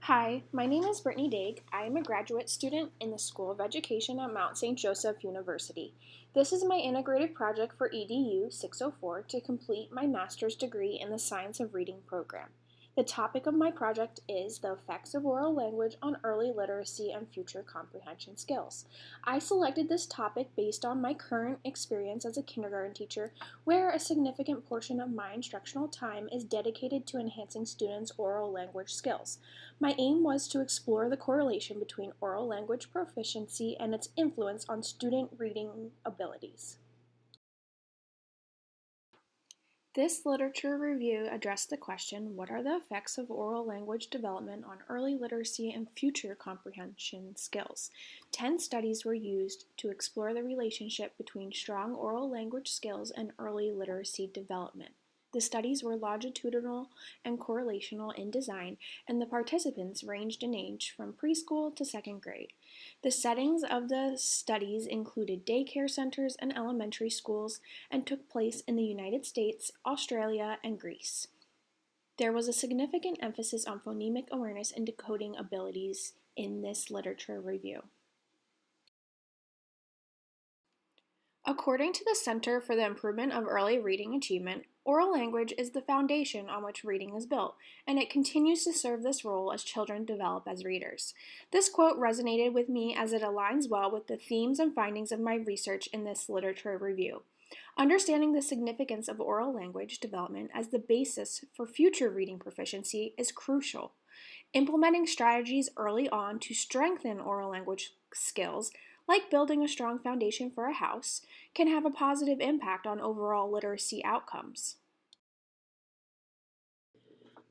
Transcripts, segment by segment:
Hi, my name is Brittany Daig. I am a graduate student in the School of Education at Mount St. Joseph University. This is my integrative project for EDU 604 to complete my master's degree in the Science of Reading program. The topic of my project is the effects of oral language on early literacy and future comprehension skills. I selected this topic based on my current experience as a kindergarten teacher, where a significant portion of my instructional time is dedicated to enhancing students' oral language skills. My aim was to explore the correlation between oral language proficiency and its influence on student reading abilities. This literature review addressed the question, what are the effects of oral language development on early literacy and future comprehension skills? 10 studies were used to explore the relationship between strong oral language skills and early literacy development. The studies were longitudinal and correlational in design, and the participants ranged in age from preschool to second grade. The settings of the studies included daycare centers and elementary schools and took place in the United States, Australia, and Greece. There was a significant emphasis on phonemic awareness and decoding abilities in this literature review. According to the Center for the Improvement of Early Reading Achievement, oral language is the foundation on which reading is built, and it continues to serve this role as children develop as readers. This quote resonated with me as it aligns well with the themes and findings of my research in this literature review. Understanding the significance of oral language development as the basis for future reading proficiency is crucial. Implementing strategies early on to strengthen oral language skills, like building a strong foundation for a house, can have a positive impact on overall literacy outcomes.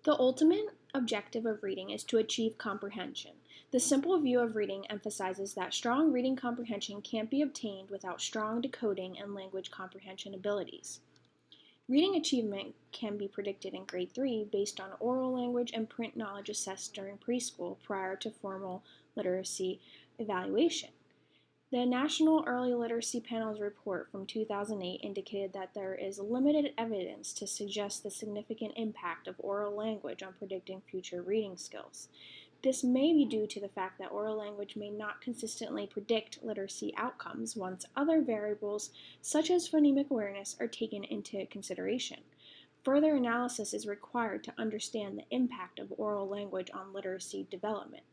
The ultimate objective of reading is to achieve comprehension. The simple view of reading emphasizes that strong reading comprehension can't be obtained without strong decoding and language comprehension abilities. Reading achievement can be predicted in grade 3 based on oral language and print knowledge assessed during preschool prior to formal literacy evaluation. The National Early Literacy Panel's report from 2008 indicated that there is limited evidence to suggest the significant impact of oral language on predicting future reading skills. This may be due to the fact that oral language may not consistently predict literacy outcomes once other variables, such as phonemic awareness, are taken into consideration. Further analysis is required to understand the impact of oral language on literacy development.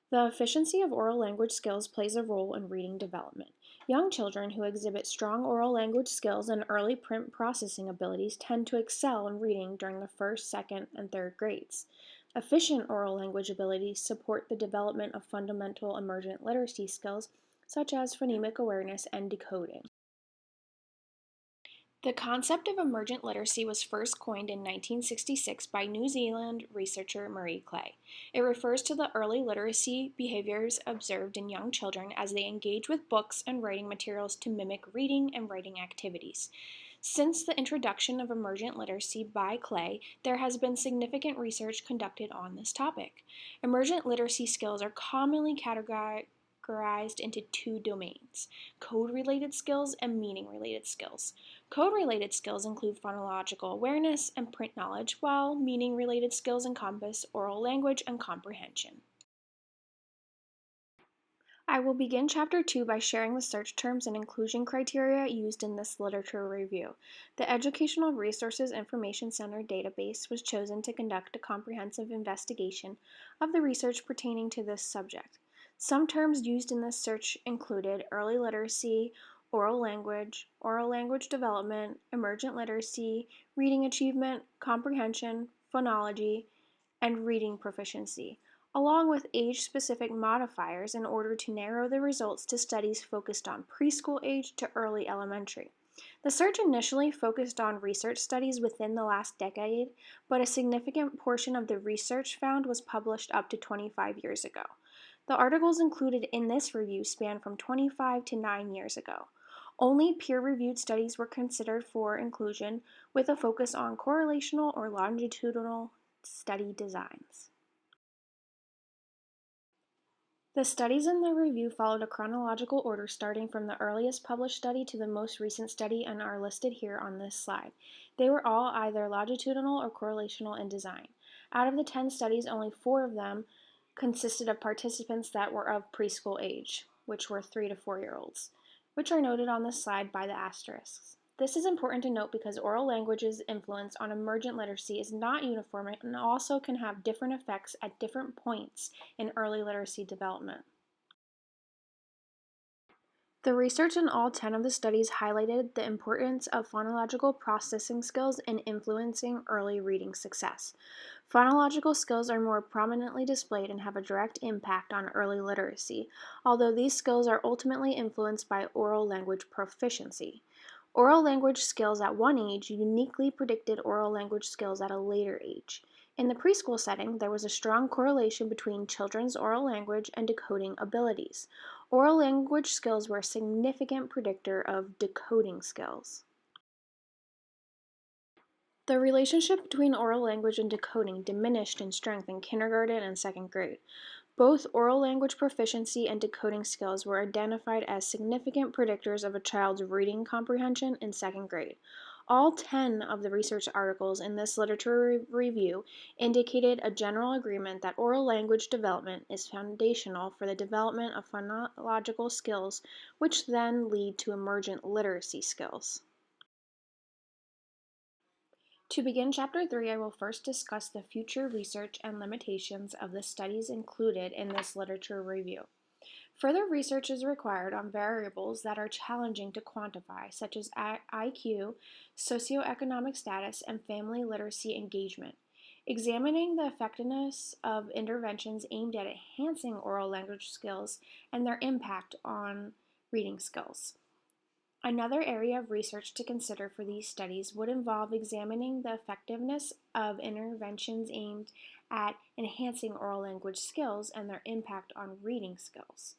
The efficiency of oral language skills plays a role in reading development. Young children who exhibit strong oral language skills and early print processing abilities tend to excel in reading during the first, second, and third grades. Efficient oral language abilities support the development of fundamental emergent literacy skills such as phonemic awareness and decoding. The concept of emergent literacy was first coined in 1966 by New Zealand researcher Marie Clay. It refers to the early literacy behaviors observed in young children as they engage with books and writing materials to mimic reading and writing activities. Since the introduction of emergent literacy by Clay, there has been significant research conducted on this topic. Emergent literacy skills are commonly categorized into two domains: code-related skills and meaning-related skills. Code-related skills include phonological awareness and print knowledge, while meaning-related skills encompass oral language and comprehension. I will begin Chapter 2 by sharing the search terms and inclusion criteria used in this literature review. The Educational Resources Information Center database was chosen to conduct a comprehensive investigation of the research pertaining to this subject. Some terms used in this search included early literacy, oral language development, emergent literacy, reading achievement, comprehension, phonology, and reading proficiency, along with age-specific modifiers in order to narrow the results to studies focused on preschool age to early elementary. The search initially focused on research studies within the last decade, but a significant portion of the research found was published up to 25 years ago. The articles included in this review span from 25 to 9 years ago. Only peer-reviewed studies were considered for inclusion, with a focus on correlational or longitudinal study designs. The studies in the review followed a chronological order starting from the earliest published study to the most recent study and are listed here on this slide. They were all either longitudinal or correlational in design. Out of the 10 studies, only 4 of them consisted of participants that were of preschool age, which were 3 to 4-year-olds, which are noted on this slide by the asterisks. This is important to note because oral language's influence on emergent literacy is not uniform and also can have different effects at different points in early literacy development. The research in all 10 of the studies highlighted the importance of phonological processing skills in influencing early reading success. Phonological skills are more prominently displayed and have a direct impact on early literacy, although these skills are ultimately influenced by oral language proficiency. Oral language skills at one age uniquely predicted oral language skills at a later age. In the preschool setting, there was a strong correlation between children's oral language and decoding abilities. Oral language skills were a significant predictor of decoding skills. The relationship between oral language and decoding diminished in strength in kindergarten and second grade. Both oral language proficiency and decoding skills were identified as significant predictors of a child's reading comprehension in second grade. All 10 of the research articles in this literature review indicated a general agreement that oral language development is foundational for the development of phonological skills, which then lead to emergent literacy skills. To begin Chapter 3, I will first discuss the future research and limitations of the studies included in this literature review. Further research is required on variables that are challenging to quantify, such as IQ, socioeconomic status, and family literacy engagement. Examining the effectiveness of interventions aimed at enhancing oral language skills and their impact on reading skills. Another area of research to consider for these studies would involve examining the effectiveness of interventions aimed at enhancing oral language skills and their impact on reading skills.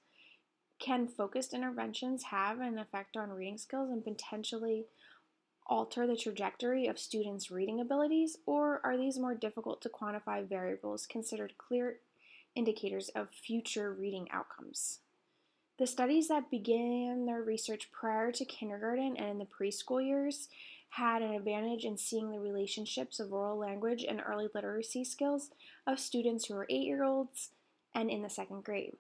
Can focused interventions have an effect on reading skills and potentially alter the trajectory of students' reading abilities, or are these more difficult to quantify variables considered clear indicators of future reading outcomes? The studies that began their research prior to kindergarten and in the preschool years had an advantage in seeing the relationships of oral language and early literacy skills of students who were 8-year-olds and in the second grade.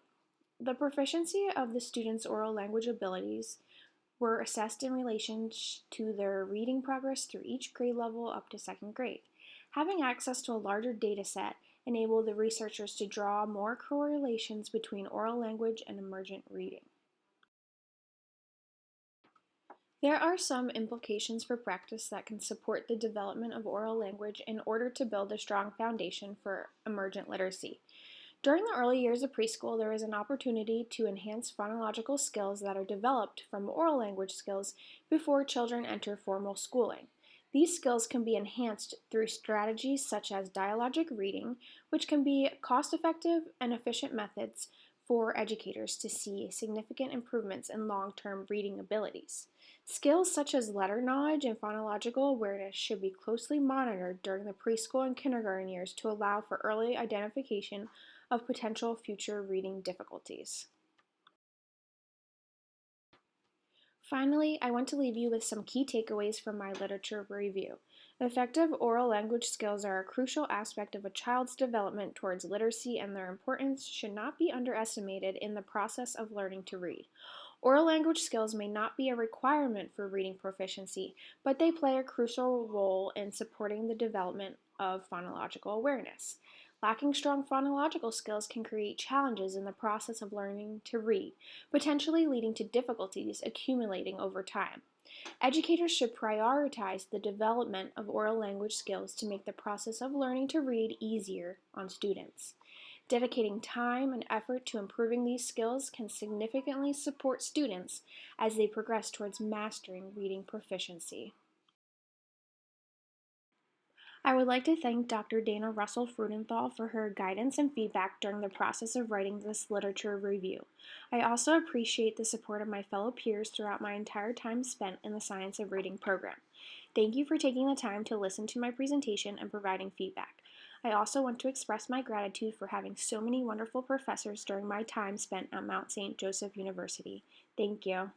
The proficiency of the students' oral language abilities were assessed in relation to their reading progress through each grade level up to second grade. Having access to a larger data set enabled the researchers to draw more correlations between oral language and emergent reading. There are some implications for practice that can support the development of oral language in order to build a strong foundation for emergent literacy. During the early years of preschool, there is an opportunity to enhance phonological skills that are developed from oral language skills before children enter formal schooling. These skills can be enhanced through strategies such as dialogic reading, which can be cost-effective and efficient methods for educators to see significant improvements in long-term reading abilities. Skills such as letter knowledge and phonological awareness should be closely monitored during the preschool and kindergarten years to allow for early identification of potential future reading difficulties. Finally, I want to leave you with some key takeaways from my literature review. Effective oral language skills are a crucial aspect of a child's development towards literacy, and their importance should not be underestimated in the process of learning to read. Oral language skills may not be a requirement for reading proficiency, but they play a crucial role in supporting the development of phonological awareness. Lacking strong phonological skills can create challenges in the process of learning to read, potentially leading to difficulties accumulating over time. Educators should prioritize the development of oral language skills to make the process of learning to read easier on students. Dedicating time and effort to improving these skills can significantly support students as they progress towards mastering reading proficiency. I would like to thank Dr. Dana Russell Frudenthal for her guidance and feedback during the process of writing this literature review. I also appreciate the support of my fellow peers throughout my entire time spent in the Science of Reading program. Thank you for taking the time to listen to my presentation and providing feedback. I also want to express my gratitude for having so many wonderful professors during my time spent at Mount St. Joseph University. Thank you.